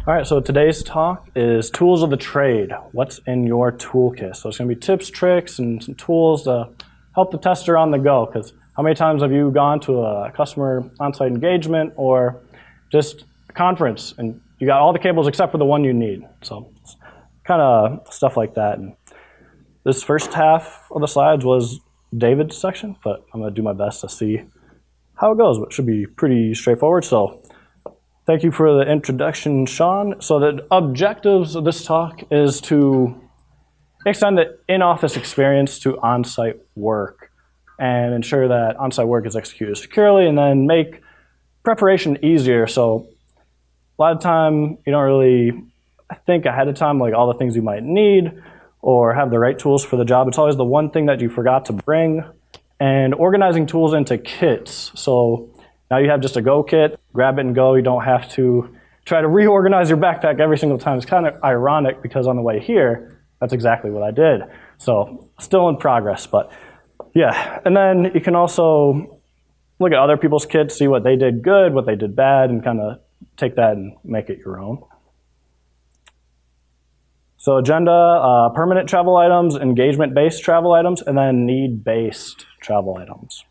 All right, so today's talk is tools of the trade. What's in your toolkit? So it's going to be tips, tricks, and some tools to help the tester on the go. Because how many times have you gone to a customer on-site engagement or just a conference and you got all the cables except for the one you need? So it's kind of stuff like that. And this first half of the slides was David's section, but I'm going to do my best to see how it goes. It should be pretty straightforward. So thank you for the introduction, Sean. So the objectives of this talk is to extend the in-office experience to on-site work and ensure that on-site work is executed securely, and then make preparation easier. So a lot of time you don't really think ahead of time like all the things you might need or have the right tools for the job. It's always the one thing that you forgot to bring. And organizing tools into kits. So now you have just a go kit, grab it and go. You don't have to try to reorganize your backpack every single time. It's kind of ironic because on the way here, that's exactly what I did. So still in progress, but yeah. And then you can also look at other people's kits, see what they did good, what they did bad, and kind of take that and make it your own. So agenda, permanent travel items, engagement-based travel items, and then need-based travel items.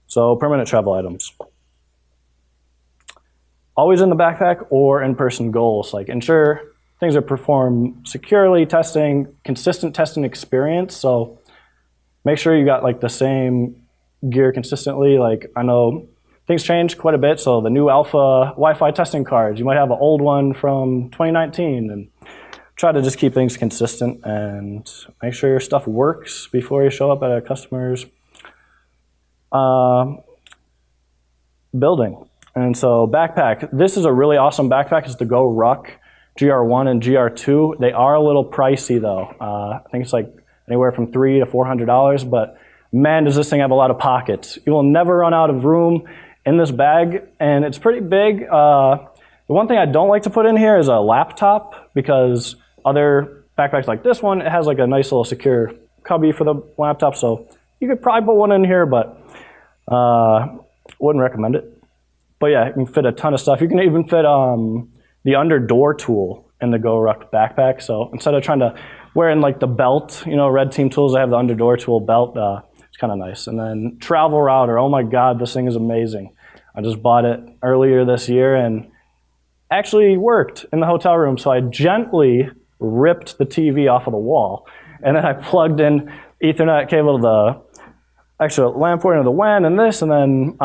So permanent travel items. Always in the backpack or in-person goals. Like ensure things are performed securely, testing, consistent testing experience. So make sure you got like the same gear consistently. Like I know things change quite a bit. So the new alpha Wi-Fi testing cards, you might have an old one from 2019, and try to just keep things consistent and make sure your stuff works before you show up at a customer's building. And so backpack, this is a really awesome backpack. It's the Go Ruck GR1 and GR2. They are a little pricey though. I think it's like anywhere from $300 to $400, but man, does this thing have a lot of pockets. You will never run out of room in this bag, and it's pretty big. The one thing I don't like to put in here is a laptop, because other backpacks like this one, it has like a nice little secure cubby for the laptop, so you could probably put one in here, but wouldn't recommend it. But yeah, you can fit a ton of stuff. You can even fit the under door tool in the Go Ruck backpack, so instead of trying to wear in like the belt, you know, Red Team tools, I have the under door tool belt. It's kind of nice. And then travel router. Oh my God, this thing is amazing. I just bought it earlier this year and actually worked in the hotel room. So I gently ripped the TV off of the wall, and then I plugged in Ethernet cable to the actual LAN port into the WAN and this, and then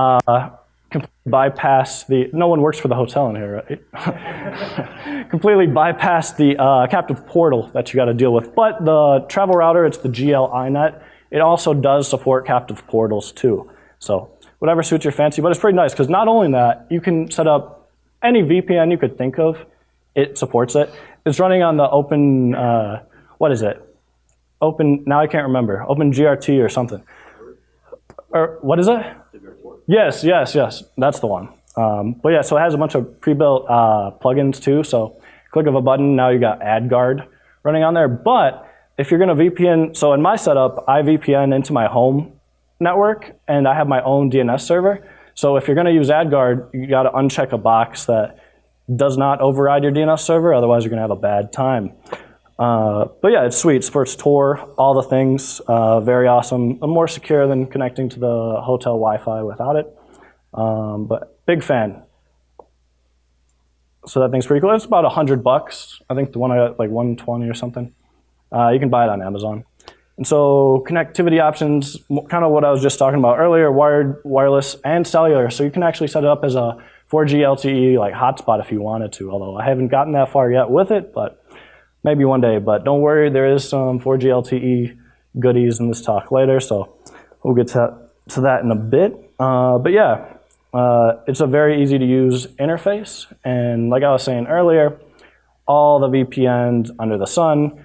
bypass the, no one works for the hotel in here, right? Completely bypass the captive portal that you got to deal with. But the travel router, it's the GL iNet. It also does support captive portals too. So whatever suits your fancy, but it's pretty nice because not only that, you can set up any VPN you could think of. It supports it. It's running on the open, what is it? Open, now I can't remember. Open GRT or something. Or what is it? Yes. That's the one. But yeah, so it has a bunch of pre-built plugins too. So click of a button, now you got AdGuard running on there. But if you're going to VPN, so in my setup, I VPN into my home network, and I have my own DNS server. So if you're going to use AdGuard, you got to uncheck a box that does not override your DNS server, otherwise you're going to have a bad time. But yeah, it's sweet. Supports Tor, all the things, very awesome. More secure than connecting to the hotel Wi-Fi without it. But big fan. So that thing's pretty cool. It's about $100. I think the one I got like 120 or something. You can buy it on Amazon. And so connectivity options, kind of what I was just talking about earlier, wired, wireless, and cellular. So you can actually set it up as a 4G LTE like hotspot if you wanted to, although I haven't gotten that far yet with it, but maybe one day. But don't worry, there is some 4G LTE goodies in this talk later, so we'll get to that in a bit. But yeah, it's a very easy to use interface. And like I was saying earlier, all the VPNs under the sun,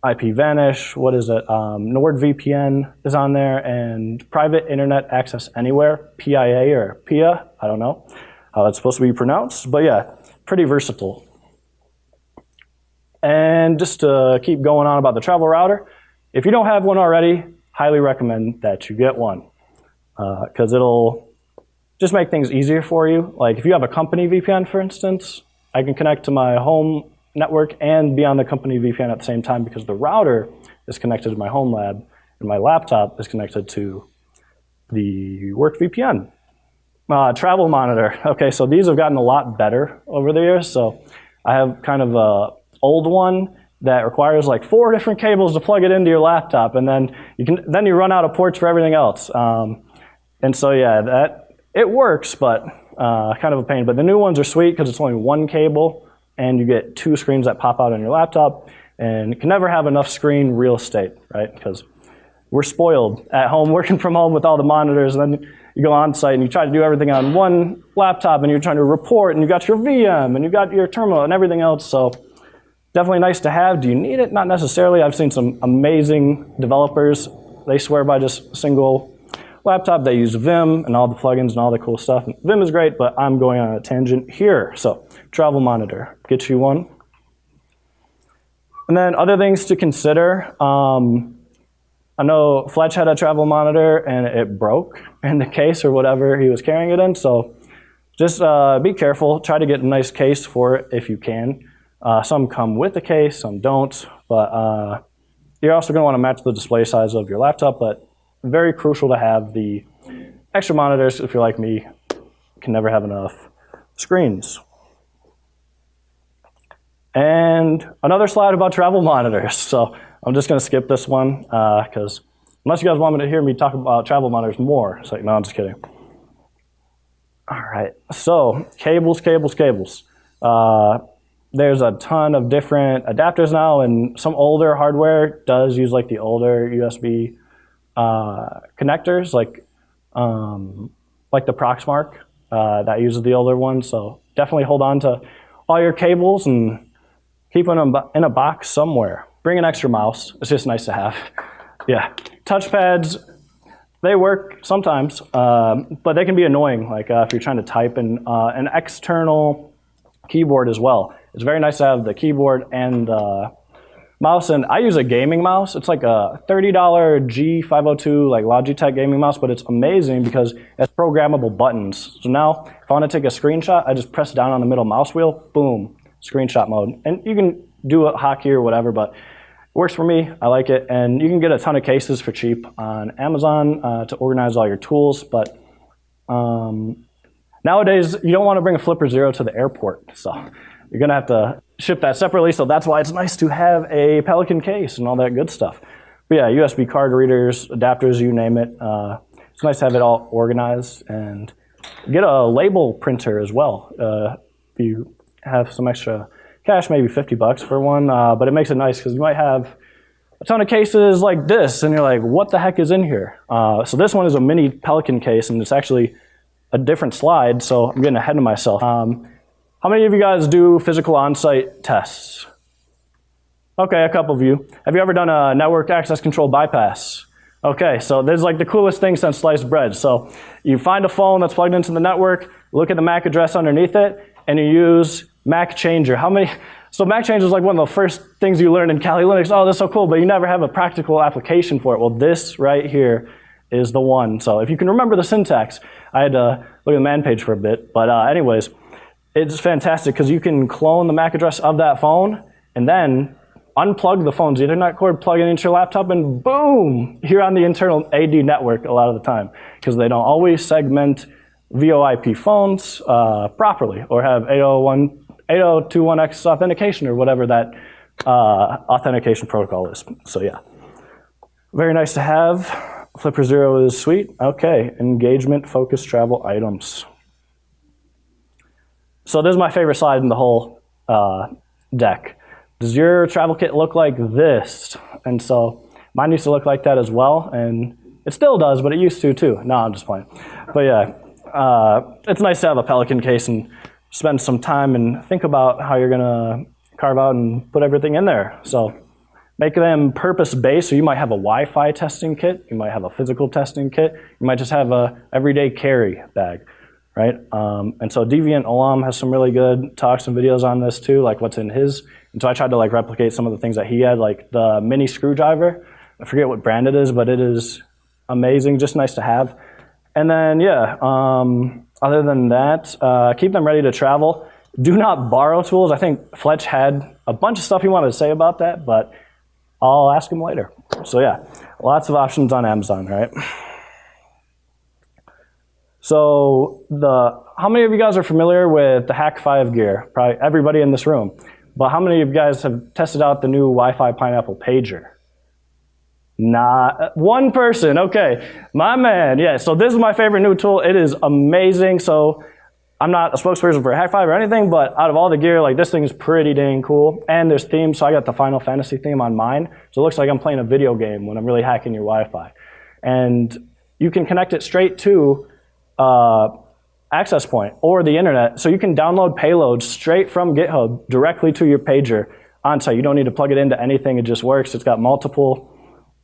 IPVanish, what is it? NordVPN is on there, and Private Internet Access Anywhere, PIA or PIA, I don't know how it's supposed to be pronounced, but yeah, pretty versatile. And just to keep going on about the travel router, if you don't have one already, highly recommend that you get one, because it'll just make things easier for you. Like if you have a company VPN, for instance, I can connect to my home network and be on the company VPN at the same time because the router is connected to my home lab and my laptop is connected to the work VPN. Travel monitor. Okay, so these have gotten a lot better over the years. So I have kind of a old one that requires like 4 different cables to plug it into your laptop, and then you run out of ports for everything else. And so yeah, it works, but kind of a pain. But the new ones are sweet because it's only 1 cable, and you get 2 screens that pop out on your laptop, and you can never have enough screen real estate, right? Because we're spoiled at home, working from home with all the monitors, and then you go on site and you try to do everything on one laptop, and you're trying to report, and you got your VM, and you got your terminal, and everything else. So definitely nice to have. Do you need it? Not necessarily. I've seen some amazing developers. They swear by just a single laptop. They use Vim and all the plugins and all the cool stuff. And Vim is great, but I'm going on a tangent here. So travel monitor, get you one. And then other things to consider. I know Fletch had a travel monitor and it broke in the case or whatever he was carrying it in. So just be careful. Try to get a nice case for it if you can. Some come with a case, some don't. But you're also going to want to match the display size of your laptop. But very crucial to have the extra monitors. If you're like me, can never have enough screens. And another slide about travel monitors. So I'm just going to skip this one because unless you guys want me to hear me talk about travel monitors more, it's like, no, I'm just kidding. All right, so cables. There's a ton of different adapters now, and some older hardware does use like the older USB connectors, like the Proxmark that uses the older one. So definitely hold on to all your cables and keep them in a box somewhere. Bring an extra mouse. It's just nice to have. Yeah, touchpads, they work sometimes, but they can be annoying. Like if you're trying to type in an external keyboard as well. It's very nice to have the keyboard and mouse. And I use a gaming mouse. It's like a $30 G502 like Logitech gaming mouse, but it's amazing because it's programmable buttons. So now if I want to take a screenshot, I just press down on the middle mouse wheel, boom, screenshot mode. And you can do a hotkey or whatever, but it works for me. I like it. And you can get a ton of cases for cheap on Amazon to organize all your tools. But nowadays, you don't want to bring a Flipper Zero to the airport. So you're going to have to ship that separately. So that's why it's nice to have a Pelican case and all that good stuff. But yeah, USB card readers, adapters, you name it. It's nice to have it all organized. And get a label printer as well. If you have some extra cash, maybe $50 for one, but it makes it nice because you might have a ton of cases like this, and you're like, what the heck is in here? So this one is a mini Pelican case, and it's actually a different slide, so I'm getting ahead of myself. How many of you guys do physical on-site tests? Okay, a couple of you. Have you ever done a network access control bypass? Okay, so this is like the coolest thing since sliced bread. So you find a phone that's plugged into the network, look at the MAC address underneath it, and you use MAC changer. So MAC changer is like one of the first things you learn in Kali Linux. Oh, that's so cool, but you never have a practical application for it. Well, this right here is the one. So if you can remember the syntax, I had to look at the man page for a bit. But anyways, it's fantastic because you can clone the MAC address of that phone and then unplug the phone's Ethernet cord, plug it into your laptop, and boom, you're on the internal AD network a lot of the time because they don't always segment VoIP phones properly or have 8021X authentication or whatever that authentication protocol is. So yeah, very nice to have. Flipper Zero is sweet. Okay, engagement focused travel items. So this is my favorite slide in the whole deck. Does your travel kit look like this? And so mine used to look like that as well, and it still does, but it used to too. No, I'm just playing. But yeah, it's nice to have a Pelican case and spend some time and think about how you're gonna carve out and put everything in there. So make them purpose-based. So you might have a Wi-Fi testing kit, you might have a physical testing kit, you might just have a everyday carry bag, right? And so Deviant Olam has some really good talks and videos on this too, like what's in his. And so I tried to like replicate some of the things that he had, like the mini screwdriver. I forget what brand it is, but it is amazing, just nice to have. And then yeah, Other than that, keep them ready to travel. Do not borrow tools. I think Fletch had a bunch of stuff he wanted to say about that, but I'll ask him later. So yeah, lots of options on Amazon, right? So how many of you guys are familiar with the Hack 5 gear? Probably everybody in this room. But how many of you guys have tested out the new Wi-Fi Pineapple pager? Not one person. Okay, my man. Yeah, so this is my favorite new tool. It is amazing. So I'm not a spokesperson for Hack 5 or anything, but out of all the gear, like this thing is pretty dang cool. And there's themes, so I got the Final Fantasy theme on mine. So it looks like I'm playing a video game when I'm really hacking your Wi-Fi. And you can connect it straight to access point or the internet. So you can download payloads straight from GitHub directly to your pager on site. You don't need to plug it into anything. It just works. It's got multiple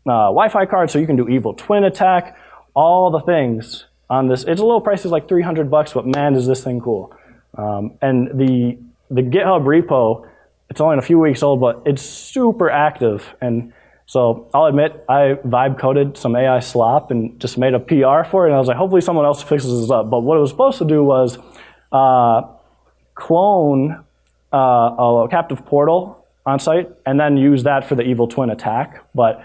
Wi-Fi cards, so you can do evil twin attack, all the things on this. It's a little pricey, it's like $300, but man, is this thing cool. And the GitHub repo, it's only a few weeks old, but it's super active. And so I'll admit, I vibe coded some AI slop and just made a PR for it. And I was like, hopefully someone else fixes this up. But what it was supposed to do was clone a captive portal on site and then use that for the evil twin attack. But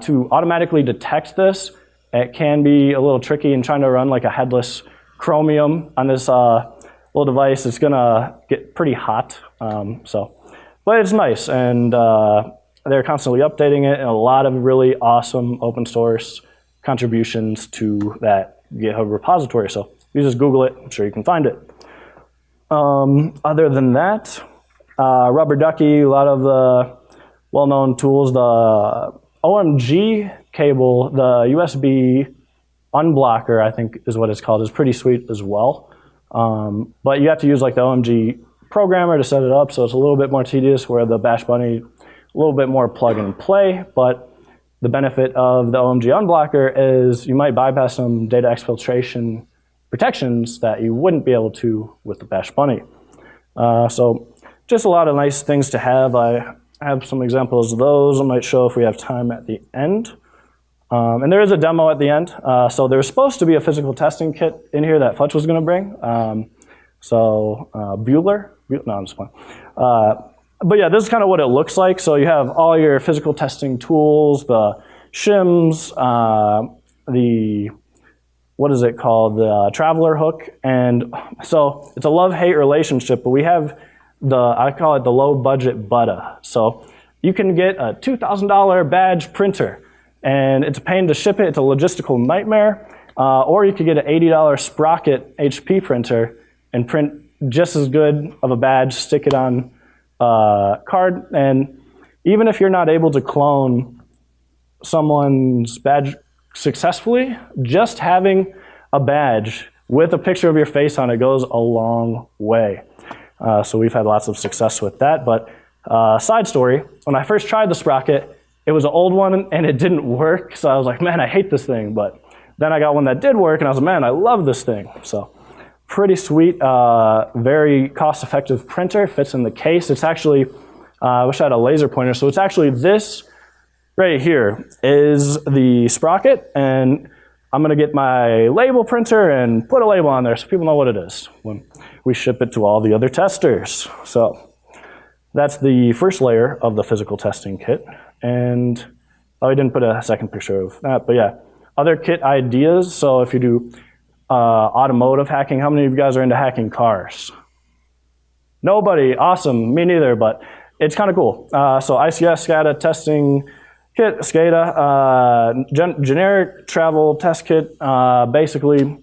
to automatically detect this, it can be a little tricky in trying to run like a headless Chromium on this little device. It's gonna get pretty hot. But it's nice, and they're constantly updating it, and a lot of really awesome open source contributions to that GitHub repository. So you just Google it, I'm sure you can find it. Other than that, Rubber Ducky, a lot of the well-known tools, the OMG cable, the USB unblocker, I think is what it's called, is pretty sweet as well. But you have to use like the OMG programmer to set it up, so it's a little bit more tedious, where the Bash Bunny, a little bit more plug and play. But the benefit of the OMG unblocker is you might bypass some data exfiltration protections that you wouldn't be able to with the Bash Bunny. So just a lot of nice things to have. I have some examples of those I might show if we have time at the end. And there is a demo at the end. So there's supposed to be a physical testing kit in here that Fletch was going to bring. Bueller? No, I'm just playing. But yeah, this is kind of what it looks like. So you have all your physical testing tools, the shims, what is it called? The traveler hook. And so it's a love-hate relationship, but we have I call it the low budget Buddha. So you can get a $2,000 badge printer, and it's a pain to ship it. It's a logistical nightmare. Or you could get an $80 Sprocket HP printer and print just as good of a badge, stick it on a card. And even if you're not able to clone someone's badge successfully, just having a badge with a picture of your face on it goes a long way. So we've had lots of success with that. But side story, when I first tried the Sprocket, it was an old one and it didn't work. So I was like, man, I hate this thing. But then I got one that did work and I was like, man, I love this thing. So pretty sweet, very cost-effective printer, fits in the case. It's actually, I wish I had a laser pointer. So it's actually this right here is the Sprocket, and I'm gonna get my label printer and put a label on there so people know what it is when we ship it to all the other testers. So that's the first layer of the physical testing kit. And I didn't put a second picture of that, but yeah. Other kit ideas, so if you do automotive hacking, how many of you guys are into hacking cars? Nobody, awesome, me neither, but it's kind of cool. So ICS SCADA testing kit, SCADA, generic travel test kit, basically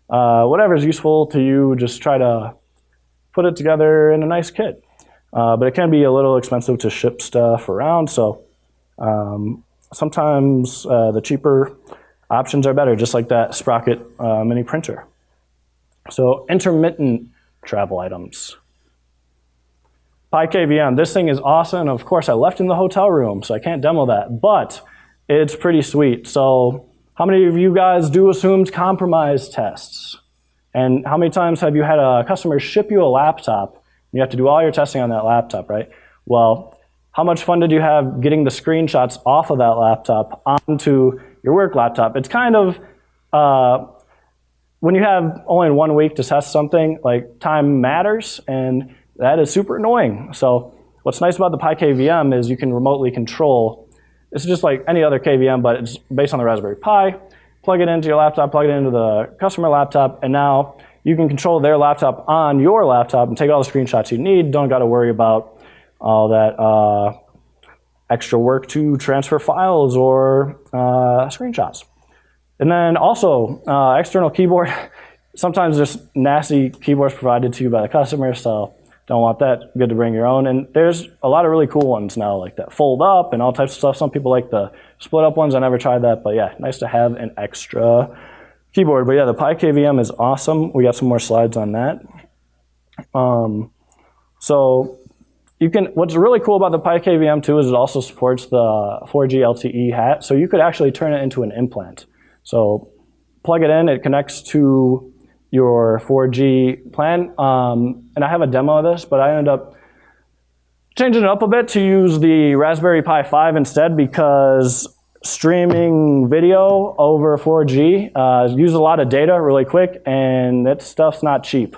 whatever is useful to you, just try to put it together in a nice kit. But it can be a little expensive to ship stuff around, so sometimes the cheaper options are better, just like that Sprocket mini printer. So intermittent travel items. PyKVM, this thing is awesome. Of course, I left in the hotel room, so I can't demo that, but it's pretty sweet. So how many of you guys do assumed compromise tests? And how many times have you had a customer ship you a laptop? You have to do all your testing on that laptop, right? Well, how much fun did you have getting the screenshots off of that laptop onto your work laptop? It's kind of when you have only 1 week to test something, like time matters, and that is super annoying. So what's nice about the PyKVM is you can remotely control. It's just like any other KVM, but it's based on the Raspberry Pi. Plug it into your laptop, plug it into the customer laptop, and now you can control their laptop on your laptop and take all the screenshots you need. Don't got to worry about all that extra work to transfer files or screenshots. And then also, external keyboard. Sometimes there's nasty keyboards provided to you by the customer, so don't want that. Good to bring your own. And there's a lot of really cool ones now, like that fold up and all types of stuff. Some people like the split up ones. I never tried that, but yeah, nice to have an extra keyboard. But yeah, the PyKVM is awesome. We got some more slides on that. So you can. What's really cool about the PyKVM too is it also supports the 4G LTE hat. So you could actually turn it into an implant. So plug it in, it connects to your 4G plan. And I have a demo of this, but I ended up changing it up a bit to use the Raspberry Pi 5 instead because streaming video over 4G uses a lot of data really quick, and that stuff's not cheap.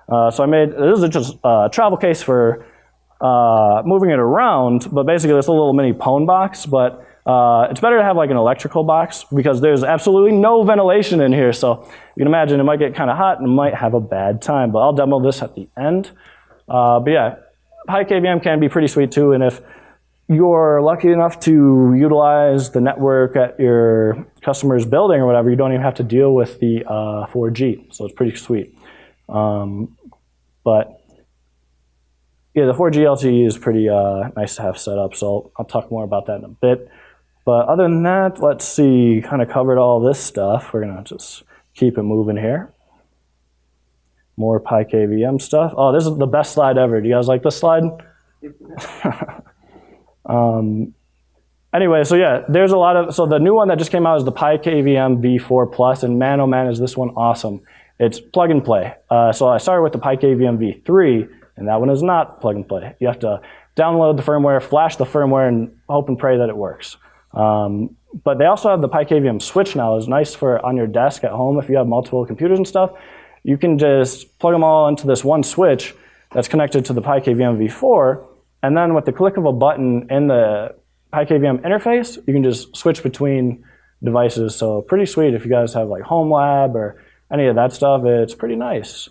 So I made, this is just a travel case for moving it around, but basically it's a little mini pwn box, but it's better to have like an electrical box because there's absolutely no ventilation in here. So you can imagine it might get kind of hot and might have a bad time, but I'll demo this at the end. But yeah, PyKVM can be pretty sweet too. And if you're lucky enough to utilize the network at your customer's building or whatever, you don't even have to deal with the 4G. So it's pretty sweet. But yeah, the 4G LTE is pretty nice to have set up. So I'll talk more about that in a bit. But other than that, let's see, kind of covered all this stuff. We're gonna just keep it moving here. More PyKVM stuff. Oh, this is the best slide ever. Do you guys like this slide? Anyway, so yeah, there's a lot of, so the new one that just came out is the PyKVM V4 Plus, and man, oh man, is this one awesome. It's plug and play. So I started with the PyKVM V3, and that one is not plug and play. You have to download the firmware, flash the firmware, and hope and pray that it works. But they also have the PyKVM switch now. It's nice for on your desk at home if you have multiple computers and stuff. You can just plug them all into this one switch that's connected to the PyKVM V4, and then with the click of a button in the PyKVM interface, you can just switch between devices. So pretty sweet if you guys have like home lab or any of that stuff. It's pretty nice.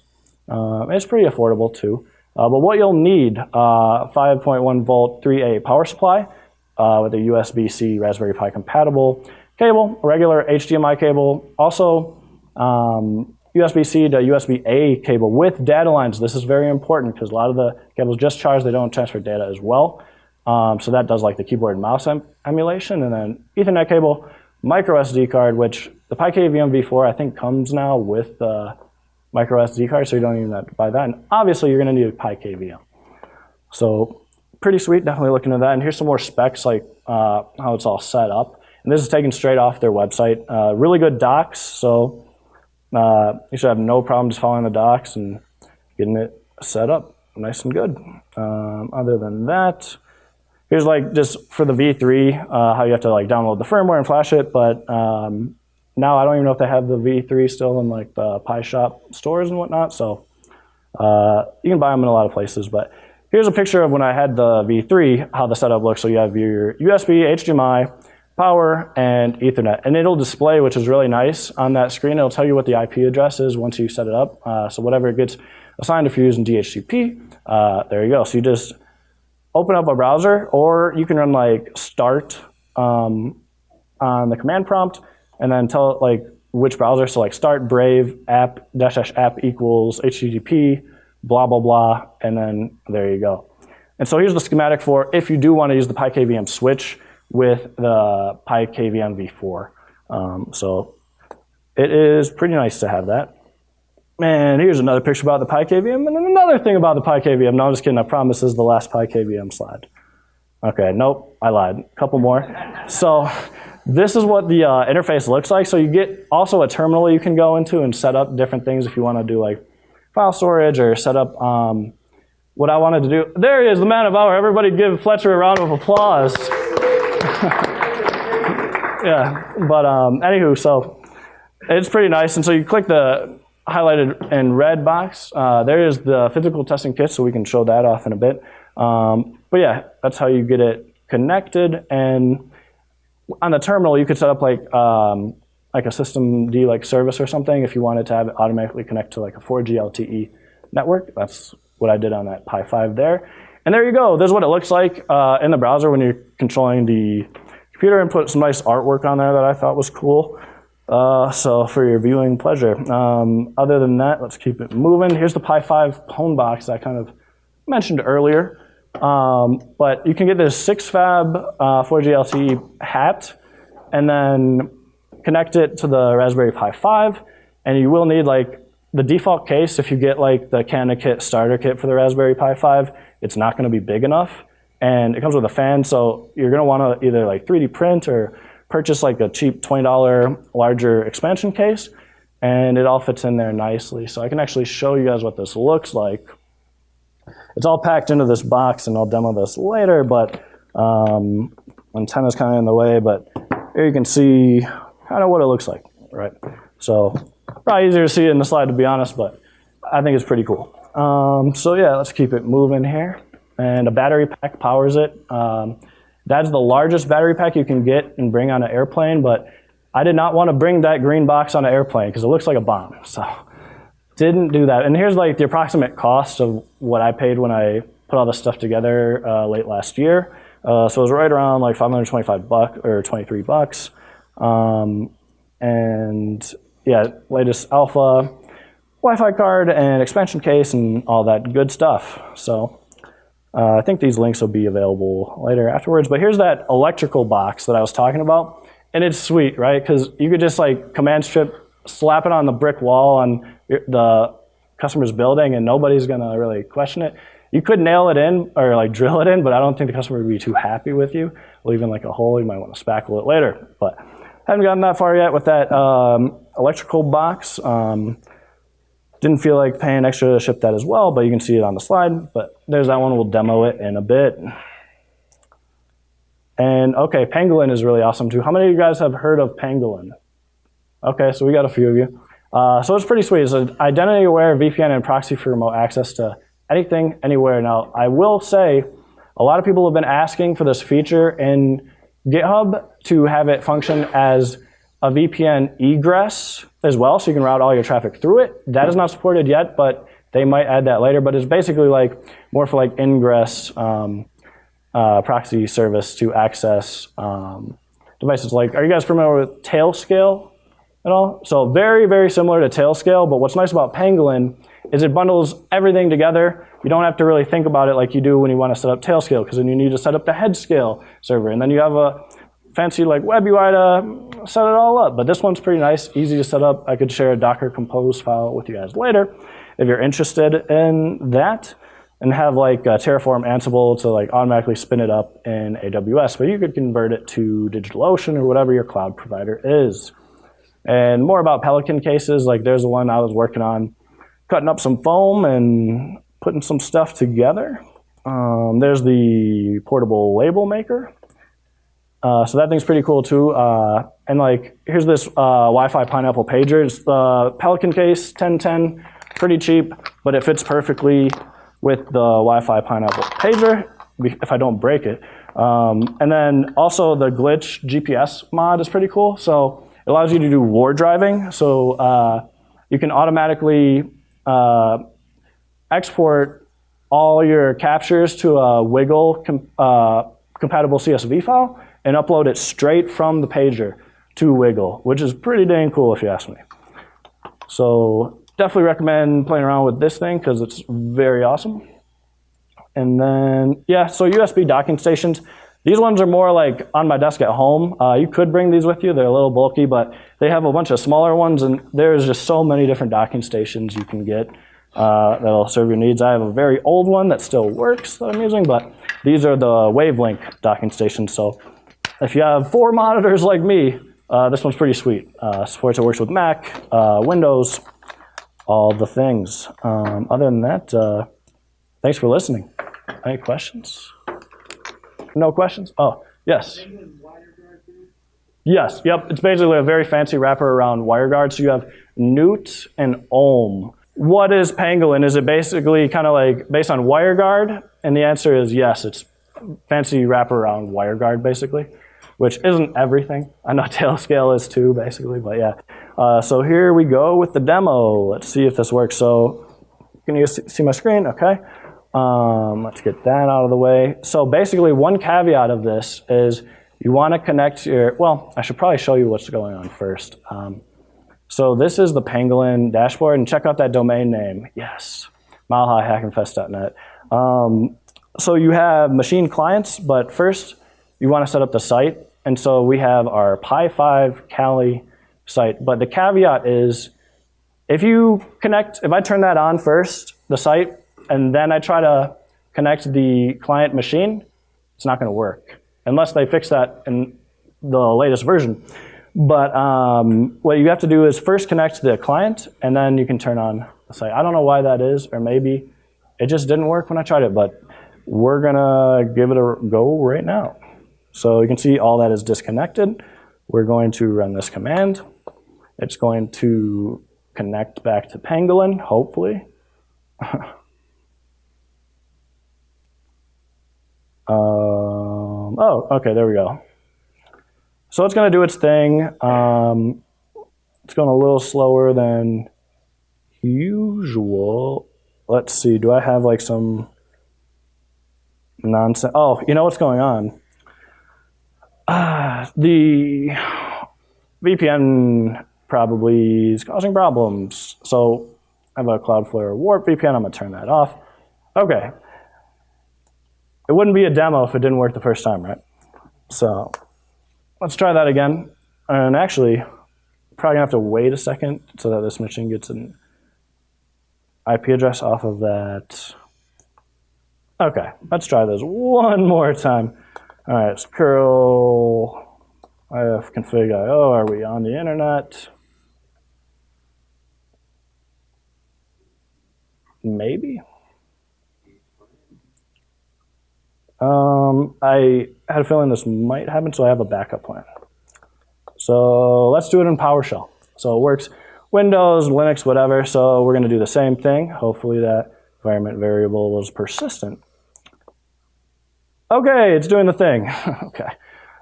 It's pretty affordable too. But what you'll need, 5.1 volt 3A power supply with a USB-C Raspberry Pi compatible cable, a regular HDMI cable, also USB-C to USB-A cable with data lines. This is very important because a lot of the cables just charge, they don't transfer data as well. So that does like the keyboard and mouse emulation, and then Ethernet cable, micro SD card, which the PyKVM V4 I think comes now with the micro SD card, so you don't even have to buy that. And obviously you're gonna need a PyKVM. So pretty sweet, definitely looking at that. And here's some more specs, like how it's all set up. And this is taken straight off their website. Really good docs, so you should have no problem just following the docs and getting it set up nice and good. Other than that, here's like just for the V3, how you have to like download the firmware and flash it, but now I don't even know if they have the V3 still in like the Pi Shop stores and whatnot, so you can buy them in a lot of places. But here's a picture of when I had the V3, how the setup looks. So you have your USB, HDMI, power, and Ethernet. And it'll display, which is really nice, on that screen. It'll tell you what the IP address is once you set it up. So whatever it gets assigned, if you're using DHCP, there you go. So you just open up a browser, or you can run like start on the command prompt, and then tell it like which browser. So like start Brave app --app equals HTTP, blah, blah, blah, and then there you go. And so here's the schematic for if you do want to use the PyKVM switch with the PyKVM V4. So it is pretty nice to have that. And here's another picture about the PyKVM, and then another thing about the PyKVM. No, I'm just kidding. I promise this is the last PyKVM slide. Okay, nope, I lied. A couple more. So this is what the interface looks like. So you get also a terminal you can go into and set up different things if you want to do like file storage or set up what I wanted to do. There he is, the man of hour. Everybody give Fletcher a round of applause. Yeah, but anywho, so It's pretty nice. And so you click the highlighted in red box. There is the physical testing kit, so we can show that off in a bit. But yeah, that's how you get it connected. And on the terminal, you could set up like a systemd like service or something if you wanted to have it automatically connect to like a 4G LTE network. That's what I did on that Pi 5 there. And there you go. This is what it looks like in the browser when you're controlling the computer, and put some nice artwork on there that I thought was cool. So for your viewing pleasure. Other than that, let's keep it moving. Here's the Pi 5 phone box that I kind of mentioned earlier. But you can get this 6-fab 4G LTE hat and then connect it to the Raspberry Pi 5. And you will need like the default case. If you get like the Canada kit starter kit for the Raspberry Pi 5, it's not going to be big enough. And it comes with a fan, so you're going to want to either like 3D print or purchase like a cheap $20 larger expansion case, and it all fits in there nicely. So I can actually show you guys what this looks like. It's all packed into this box, and I'll demo this later, but antenna's kind of in the way, but here you can see kind of what it looks like, right? So probably easier to see it in the slide, to be honest, but I think it's pretty cool. So yeah, let's keep it moving here. And a battery pack powers it. That's the largest battery pack you can get and bring on an airplane, but I did not want to bring that green box on an airplane because it looks like a bomb, so didn't do that. And here's like the approximate cost of what I paid when I put all this stuff together late last year. So it was right around like $525 or $23. And yeah, latest alpha, Wi-Fi card and expansion case and all that good stuff. So I think these links will be available later afterwards. But here's that electrical box that I was talking about. And it's sweet, right? Because you could just like command strip, slap it on the brick wall on the customer's building, and nobody's going to really question it. You could nail it in or like drill it in, but I don't think the customer would be too happy with you. Leaving like a hole, you might want to spackle it later. But haven't gotten that far yet with that electrical box. Didn't feel like paying extra to ship that as well, but you can see it on the slide. But there's that one. We'll demo it in a bit. And okay, Pangolin is really awesome too. How many of you guys have heard of Pangolin? Okay, so we got a few of you. So it's pretty sweet. It's an identity-aware VPN and proxy for remote access to anything, anywhere. Now, I will say a lot of people have been asking for this feature in GitHub to have it function as a VPN egress as well, so you can route all your traffic through it. That is not supported yet, but they might add that later. But it's basically like more for like ingress proxy service to access devices. Like, are you guys familiar with Tailscale at all? So very, very similar to Tailscale, but what's nice about Pangolin is it bundles everything together. You don't have to really think about it like you do when you want to set up Tailscale, because then you need to set up the Headscale server, and then you have a fancy like web UI to set it all up. But this one's pretty nice, easy to set up. I could share a Docker Compose file with you guys later if you're interested in that, and have like Terraform Ansible to like automatically spin it up in AWS, but you could convert it to DigitalOcean or whatever your cloud provider is. And more about Pelican cases, like there's the one I was working on, cutting up some foam and putting some stuff together. There's the portable label maker. So that thing's pretty cool too. And like, here's this Wi-Fi Pineapple pager. It's the Pelican case, 1010, pretty cheap, but it fits perfectly with the Wi-Fi Pineapple pager if I don't break it. And then also the Glitch GPS mod is pretty cool. So it allows you to do war driving. So you can automatically export all your captures to a Wiggle compatible CSV file and upload it straight from the pager to Wiggle, which is pretty dang cool if you ask me. So definitely recommend playing around with this thing because it's very awesome. And then, yeah, so USB docking stations. These ones are more like on my desk at home. You could bring these with you. They're a little bulky, but they have a bunch of smaller ones, and there's just so many different docking stations you can get that'll serve your needs. I have a very old one that still works that I'm using, but these are the Wavelink docking stations. So if you have 4 monitors like me, this one's pretty sweet. Supports it, works with Mac, Windows, all the things. Other than that, thanks for listening. Any questions? No questions? Oh, yes. Yes, yep. It's basically a very fancy wrapper around WireGuard. So you have Newt and Ohm. What is Pangolin? Is it basically kind of like based on WireGuard? And the answer is yes. It's fancy wrapper around WireGuard, basically, which isn't everything. I know Tailscale is too, basically, but yeah. So here we go with the demo. Let's see if this works. So can you see my screen? Okay. Let's get that out of the way. So basically, one caveat of this is you want to connect your, well, I should probably show you what's going on first. So this is the Pangolin dashboard, and check out that domain name. Yes, milehighhackinfest.net. So you have machine clients, but first you want to set up the site. And so we have our Pi 5 Kali site. But the caveat is if I turn that on first, the site, and then I try to connect the client machine, it's not going to work unless they fix that in the latest version. But what you have to do is first connect the client, and then you can turn on the site. I don't know why that is, or maybe it just didn't work when I tried it, but we're going to give it a go right now. So you can see all that is disconnected. We're going to run this command. It's going to connect back to Pangolin, hopefully. Oh, okay, there we go. So it's going to do its thing. It's going a little slower than usual. Let's see, do I have like some nonsense? Oh, you know what's going on? The VPN probably is causing problems. So I have a Cloudflare Warp VPN. I'm going to turn that off. Okay. It wouldn't be a demo if it didn't work the first time, right? So let's try that again. And actually, probably gonna have to wait a second so that this machine gets an IP address off of that. Okay, let's try this one more time. All right, it's curl ifconfig.io. Are we on the internet? Maybe. I had a feeling this might happen, so I have a backup plan. So let's do it in PowerShell. So it works Windows, Linux, whatever. So we're going to do the same thing. Hopefully that environment variable is persistent. Okay, it's doing the thing. Okay,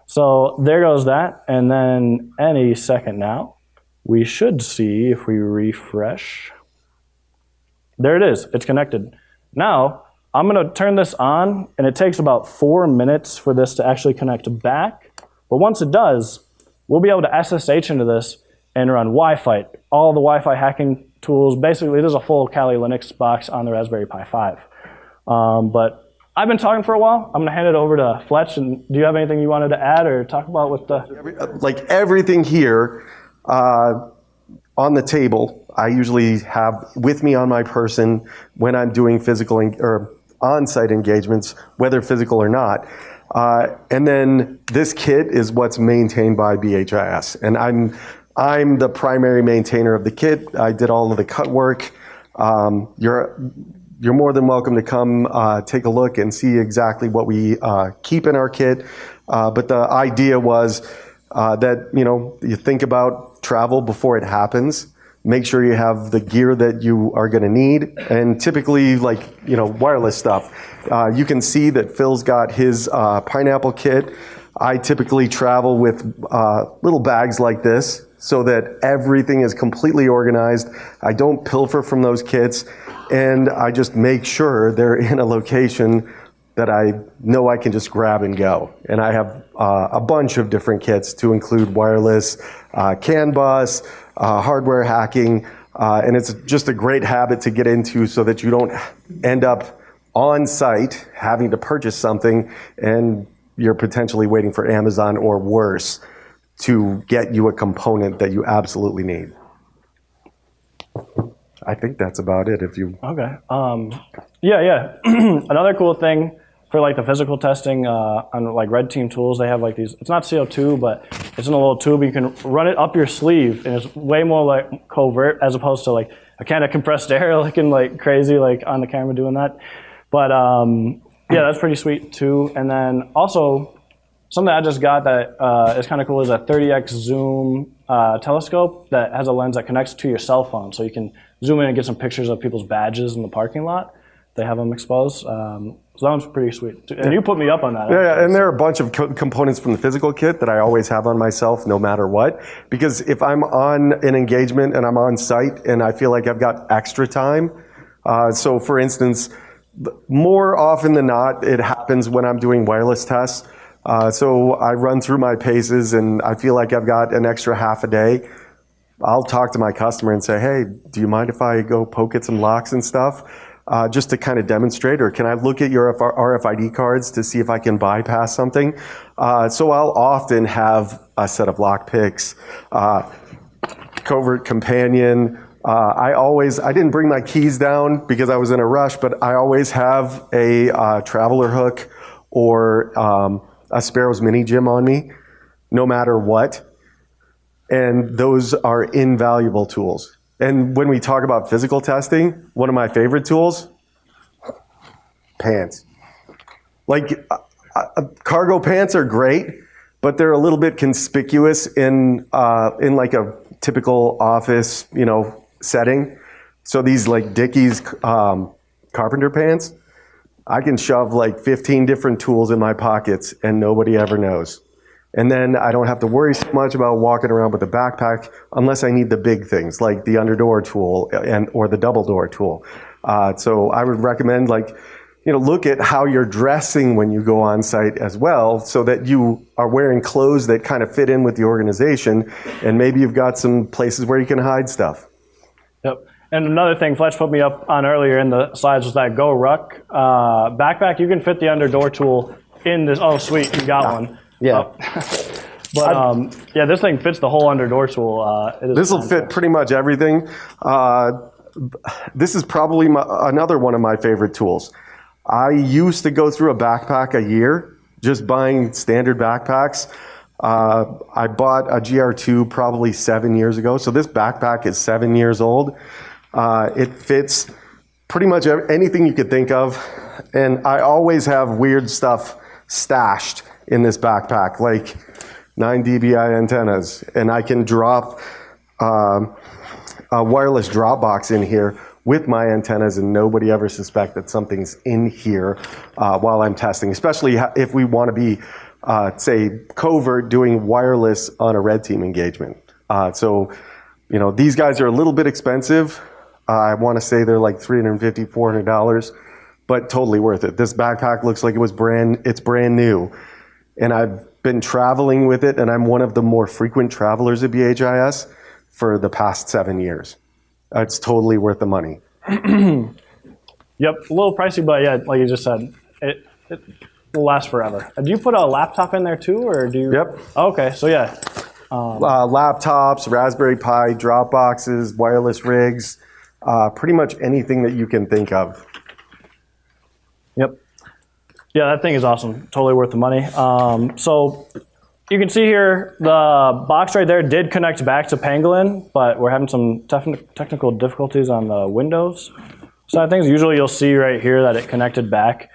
so there goes that. And then any second now, we should see if we refresh. There it is. It's connected. Now, I'm going to turn this on, and it takes about 4 minutes for this to actually connect back. But once it does, we'll be able to SSH into this and run Wi-Fi, all the Wi-Fi hacking tools. Basically, there's a full Kali Linux box on the Raspberry Pi 5. But I've been talking for a while. I'm going to hand it over to Fletch. And do you have anything you wanted to add or talk about with the... Like everything here on the table, I usually have with me on my person when I'm doing physical or on-site engagements, whether physical or not. And then this kit is what's maintained by BHIS. And I'm the primary maintainer of the kit. I did all of the cut work. You're more than welcome to come take a look and see exactly what we keep in our kit. But the idea was that, you think about travel before it happens. Make sure you have the gear that you are going to need. And typically, wireless stuff. You can see that Phil's got his Pineapple kit. I typically travel with little bags like this so that everything is completely organized. I don't pilfer from those kits. And I just make sure they're in a location that I know I can just grab and go. And I have a bunch of different kits to include wireless, CAN bus, hardware hacking, and it's just a great habit to get into so that you don't end up on site having to purchase something and you're potentially waiting for Amazon or worse to get you a component that you absolutely need. I think that's about it. If you okay, yeah. Another cool thing for like the physical testing on like Red Team tools, they have like these. It's not CO2, but it's in a little tube. You can run it up your sleeve, and it's way more like covert as opposed to like a can of compressed air looking like crazy like on the camera doing that. But yeah, that's pretty sweet too. And then also something I just got that is kind of cool is a 30x zoom telescope that has a lens that connects to your cell phone. So you can zoom in and get some pictures of people's badges in the parking lot. They have them exposed. So that one's pretty sweet. And you put me up on that. Yeah, and there are a bunch of components from the physical kit that I always have on myself no matter what. Because if I'm on an engagement and I'm on site and I feel like I've got extra time, so for instance, more often than not, it happens when I'm doing wireless tests. So I run through my paces and I feel like I've got an extra half a day. I'll talk to my customer and say, hey, do you mind if I go poke at some locks and stuff? Just to kind of demonstrate, or can I look at your RFID cards to see if I can bypass something? So I'll often have a set of lock picks, covert companion. I didn't bring my keys down because I was in a rush, but I always have a traveler hook or a Sparrow's mini gym on me, no matter what. And those are invaluable tools. And when we talk about physical testing, one of my favorite tools, pants. Like cargo pants are great, but they're a little bit conspicuous in like a typical office, setting. So these like Dickies carpenter pants, I can shove like 15 different tools in my pockets and nobody ever knows. And then I don't have to worry so much about walking around with a backpack unless I need the big things like the underdoor tool or the double door tool. So I would recommend look at how you're dressing when you go on site as well, so that you are wearing clothes that kind of fit in with the organization, and maybe you've got some places where you can hide stuff. Yep. And another thing Fletch put me up on earlier in the slides was that Go Ruck backpack. You can fit the underdoor tool in this. Oh, sweet, you got one. Yeah. But this thing fits the whole underdoor tool. This will fit pretty much everything. This is probably another one of my favorite tools. I used to go through a backpack a year, just buying standard backpacks. I bought a GR2 probably 7 years ago. So this backpack is 7 years old. It fits pretty much anything you could think of. And I always have weird stuff stashed in this backpack, like 9 dBi antennas. And I can drop a wireless drop box in here with my antennas and nobody ever suspect that something's in here while I'm testing, especially if we want to be, say, covert doing wireless on a red team engagement. So these guys are a little bit expensive. I want to say they're like $350, $400, but totally worth it. This backpack looks like it's brand new. And I've been traveling with it, and I'm one of the more frequent travelers at BHIS for the past 7 years. It's totally worth the money. Yep, a little pricey, but yeah, like you just said, it will last forever. Do you put a laptop in there too, or do you? Yep. Oh, okay, so yeah. Laptops, Raspberry Pi, drop boxes, wireless rigs, pretty much anything that you can think of. Yep. Yeah, that thing is awesome. Totally worth the money. So you can see here, the box right there did connect back to Pangolin, but we're having some technical difficulties on the Windows side of things. Usually you'll see right here that it connected back.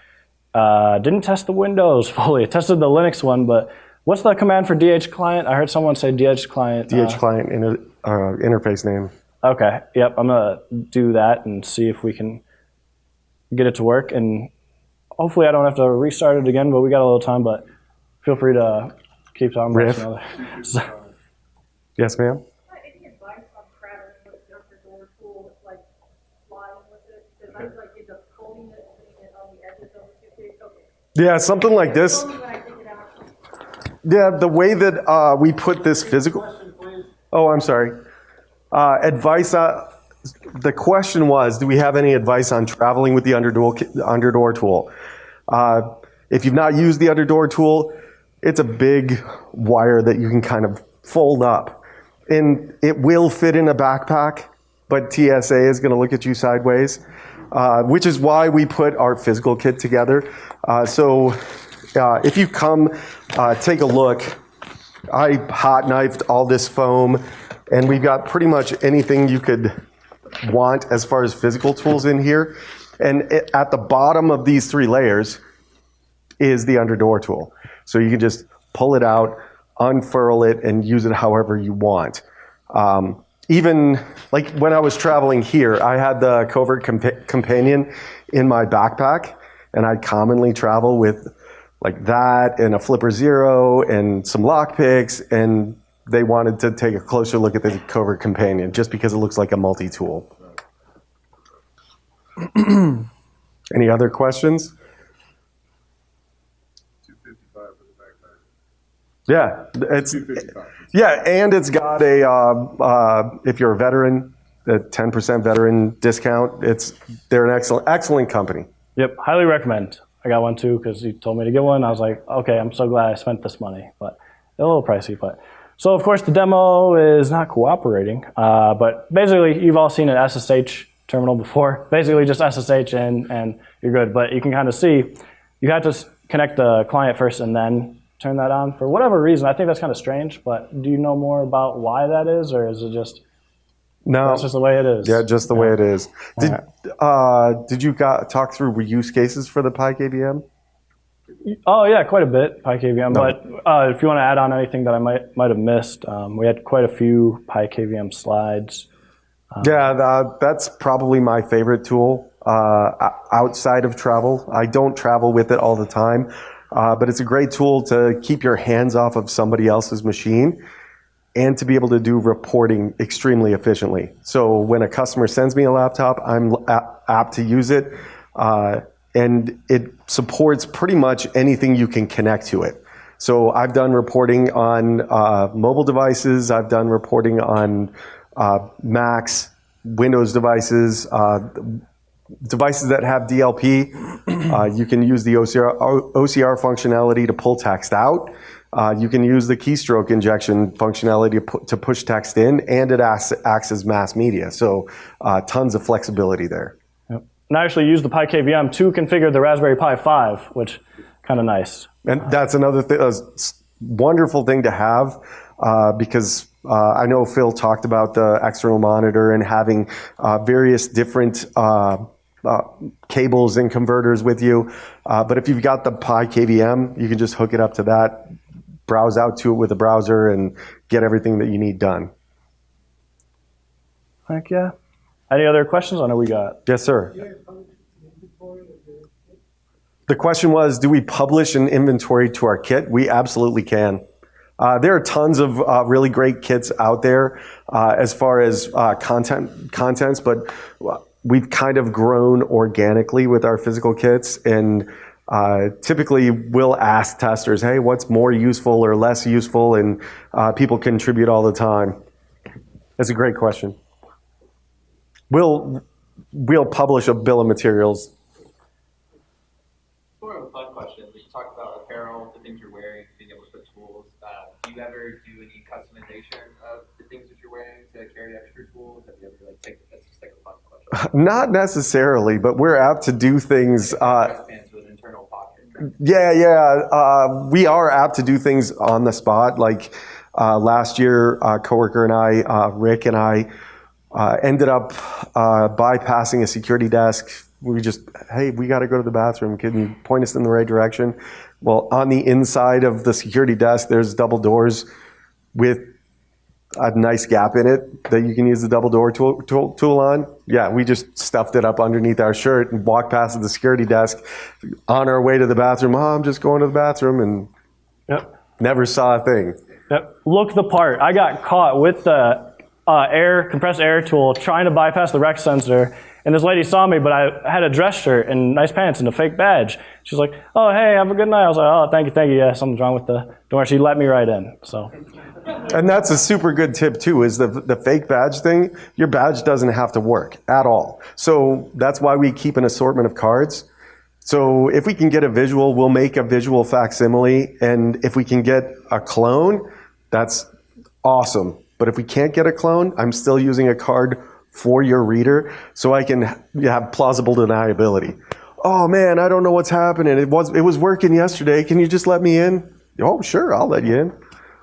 Didn't test the Windows fully. It tested the Linux one, but what's the command for DH client? I heard someone say DH client. DH client interface name. Okay, yep, I'm gonna do that and see if we can get it to work. And hopefully I don't have to restart it again, but we got a little time, but feel free to keep talking about it. Yes, ma'am? Any advice on traveling with the underdoor tool, like flying with it? Because I end up holding it and putting it on the edges of the suitcase. Okay. Yeah, something like this. Yeah, the way that we put this physical... Oh, I'm sorry. Advice... the question was, do we have any advice on traveling with the underdoor tool? If you've not used the underdoor tool, it's a big wire that you can kind of fold up. And it will fit in a backpack, but TSA is going to look at you sideways, which is why we put our physical kit together. So if you come take a look, I hot knifed all this foam, and we've got pretty much anything you could want as far as physical tools in here. And at the bottom of these 3 layers is the underdoor tool. So you can just pull it out, unfurl it, and use it however you want. Even like when I was traveling here, I had the Covert Companion in my backpack, and I commonly travel with like that and a Flipper Zero and some lockpicks, and they wanted to take a closer look at the Covert Companion just because it looks like a multi-tool. Any other questions? $255 for the backpack. Yeah, it's $255. yeah, and it's got a if you're a veteran, a 10% veteran discount. They're an excellent company. Yep, highly recommend. I got one too because he told me to get one. I was like, okay, I'm so glad I spent this money, but they're a little pricey. But so of course the demo is not cooperating, but basically you've all seen an SSH terminal before. Basically just SSH in and you're good. But you can kind of see you have to connect the client first and then turn that on for whatever reason. I think that's kind of strange. But do you know more about why that is, or is it just No, that's just the way it is? Yeah, just the way it is. Did you talk through reuse cases for the PyKVM? Oh yeah, quite a bit PyKVM. No. But if you want to add on anything that I might have missed, we had quite a few PyKVM slides. That's probably my favorite tool outside of travel. I don't travel with it all the time, but it's a great tool to keep your hands off of somebody else's machine and to be able to do reporting extremely efficiently. So when a customer sends me a laptop, I'm apt to use it, and it supports pretty much anything you can connect to it. So I've done reporting on mobile devices, I've done reporting on Macs, Windows devices, devices that have DLP. You can use the OCR functionality to pull text out. You can use the keystroke injection functionality to push text in, and it acts as mass media. So tons of flexibility there. Yep. And I actually use the PyKVM to configure the Raspberry Pi 5, which kind of nice. And that's another thing, a wonderful thing to have, because I know Phil talked about the external monitor and having various different cables and converters with you. But if you've got the PyKVM, you can just hook it up to that, browse out to it with a browser, and get everything that you need done. Heck yeah. Any other questions? I know we got. Yes, sir. The question was, do we publish an inventory to our kit? We absolutely can. There are tons of really great kits out there as far as contents, but we've kind of grown organically with our physical kits, and typically we'll ask testers, hey, what's more useful or less useful, and people contribute all the time. That's a great question. We'll publish a bill of materials. Sort of a fun question. You talked about apparel, the things you're wearing, being able to put tools. Do you ever do any customization of the things that you're wearing to carry extra tools? Have you ever that's just like a fun question. Not necessarily, but we're apt to do things. Pants with an internal pocket. We are apt to do things on the spot. Like last year, a coworker and I, Rick and I, ended up bypassing a security desk. We got to go to the bathroom. Can you point us in the right direction? Well, on the inside of the security desk, there's double doors with a nice gap in it that you can use the double door tool on. Yeah, we just stuffed it up underneath our shirt and walked past the security desk on our way to the bathroom. Oh, I'm just going to the bathroom, and never saw a thing. Yep. Look the part. I got caught with the compressed air tool trying to bypass the rec sensor. And this lady saw me, but I had a dress shirt and nice pants and a fake badge. She's like, oh, hey, have a good night. I was like, oh, thank you. Yeah, something's wrong with the door. She let me right in. So, and that's a super good tip, too, is the fake badge thing. Your badge doesn't have to work at all. So that's why we keep an assortment of cards. So if we can get a visual, we'll make a visual facsimile. And if we can get a clone, that's awesome. But if we can't get a clone, I'm still using a card for your reader, so I can have plausible deniability. Oh man, I don't know what's happening. It was working yesterday. Can you just let me in? Oh, sure, I'll let you in.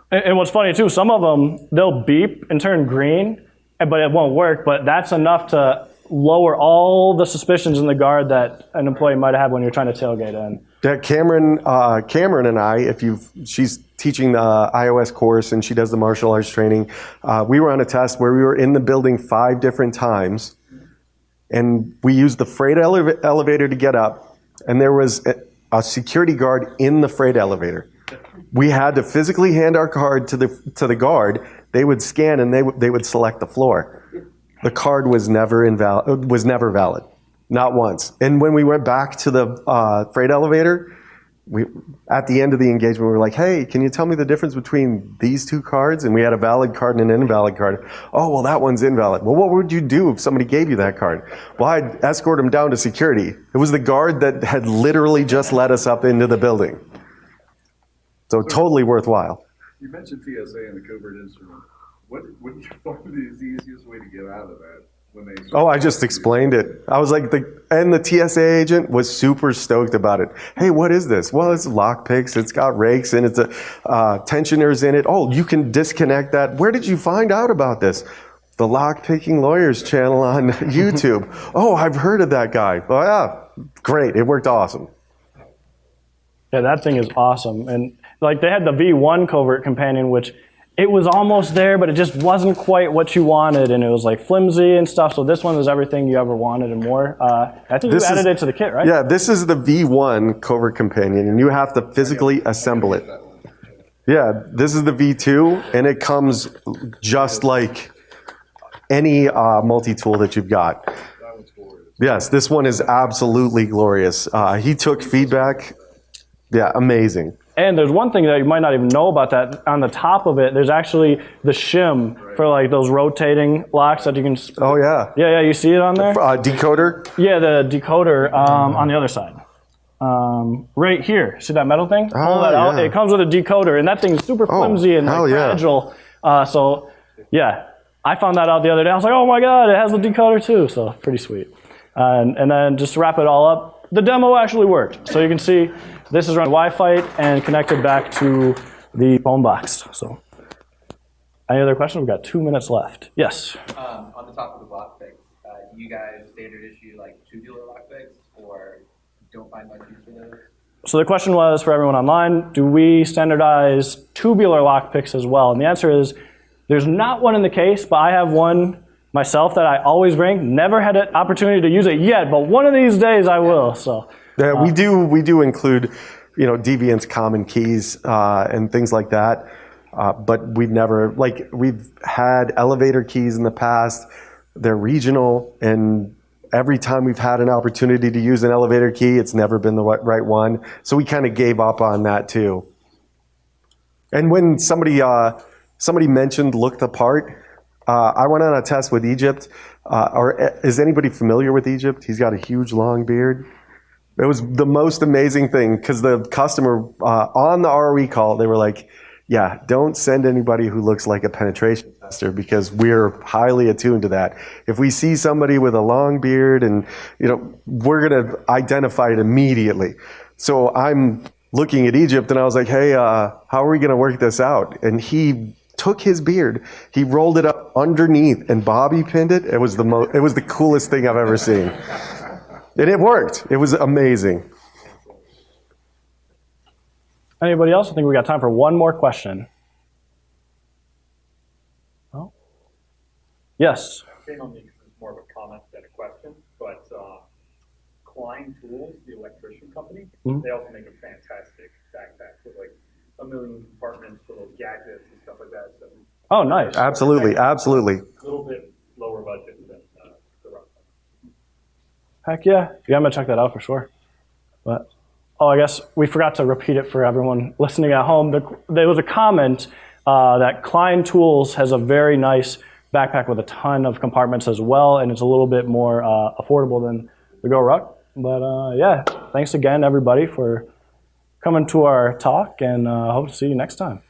And what's funny too, some of them, they'll beep and turn green, but it won't work, but that's enough to lower all the suspicions in the guard that an employee might have when you're trying to tailgate in. Yeah, Cameron and I, she's teaching the iOS course and she does the martial arts training. We were on a test where we were in the building 5 different times, and we used the freight elevator to get up, and there was a security guard in the freight elevator. We had to physically hand our card to the guard. They would scan and they would select the floor. The card was never valid. Not once. And when we went back to the freight elevator, at the end of the engagement, we were like, hey, can you tell me the difference between these 2 cards? And we had a valid card and an invalid card. Oh, well, that one's invalid. Well, what would you do if somebody gave you that card? Well, I'd escort them down to security. It was the guard that had literally just let us up into the building. So totally worthwhile. You mentioned TSA and the covert instrument. What did you find is the easiest way to get out of that? Oh, I just explained it. I was like, the TSA agent was super stoked about it. Hey, what is this? Well, it's lockpicks, it's got rakes, and it's tensioners in it. Oh, you can disconnect that. Where did you find out about this? The Lockpicking Lawyers channel on YouTube. Oh, I've heard of that guy. Oh, yeah, great. It worked awesome. Yeah, that thing is awesome. And like they had the V1 covert companion, which it was almost there, but it just wasn't quite what you wanted, and it was like flimsy and stuff. So this one was everything you ever wanted and more. I think you added it to the kit, right? Yeah, this is the V1 covert companion, and you have to physically assemble it. Yeah, this is the V2, and it comes just like any multi-tool that you've got. Yes, this one is absolutely glorious. He took feedback. Yeah, amazing. And there's one thing that you might not even know about that. On the top of it, there's actually the shim for like those rotating locks that you can. Oh yeah. Yeah, you see it on there. Decoder. Yeah, the decoder on the other side. Right here. See that metal thing? Pull that out. It comes with a decoder, and that thing's super flimsy and like fragile. So yeah, I found that out the other day. I was like, oh my god, it has the decoder too. So pretty sweet. And then just to wrap it all up, the demo actually worked. So you can see this is running Wi-Fi and connected back to the phone box. So, any other questions? We've got 2 minutes left. Yes. On the top of the lockpicks, do you guys standard issue like tubular lockpicks, or don't find much use for those? So the question was for everyone online: do we standardize tubular lockpicks as well? And the answer is there's not one in the case, but I have one myself that I always bring. Never had an opportunity to use it yet, but one of these days I will. So. Yeah, we do include, Deviant's common keys and things like that, but we've had elevator keys in the past. They're regional, and every time we've had an opportunity to use an elevator key, it's never been the right one. So we kind of gave up on that too. And when somebody mentioned look the part, I went on a test with Egypt. Is anybody familiar with Egypt? He's got a huge long beard. It was the most amazing thing because the customer on the ROE call, they were like, yeah, don't send anybody who looks like a penetration tester because we're highly attuned to that. If we see somebody with a long beard and, we're going to identify it immediately. So I'm looking at Egypt and I was like, hey, how are we going to work this out? And he took his beard, he rolled it up underneath and bobby pinned it. It was the coolest thing I've ever seen. And it worked. It was amazing. Anybody else? I think we got time for one more question. Oh. Yes. Shame on me because it's more of a comment than a question, but Klein Tools, the electrician company, they also make a fantastic backpack with like 1 million compartments for little gadgets and stuff like that. So oh, nice. Absolutely. A little bit lower budget than the rough one. Heck yeah. Yeah, I'm going to check that out for sure. But, I guess we forgot to repeat it for everyone listening at home. There was a comment that Klein Tools has a very nice backpack with a ton of compartments as well, and it's a little bit more affordable than the Go Ruck. But yeah, thanks again, everybody, for coming to our talk, and hope to see you next time.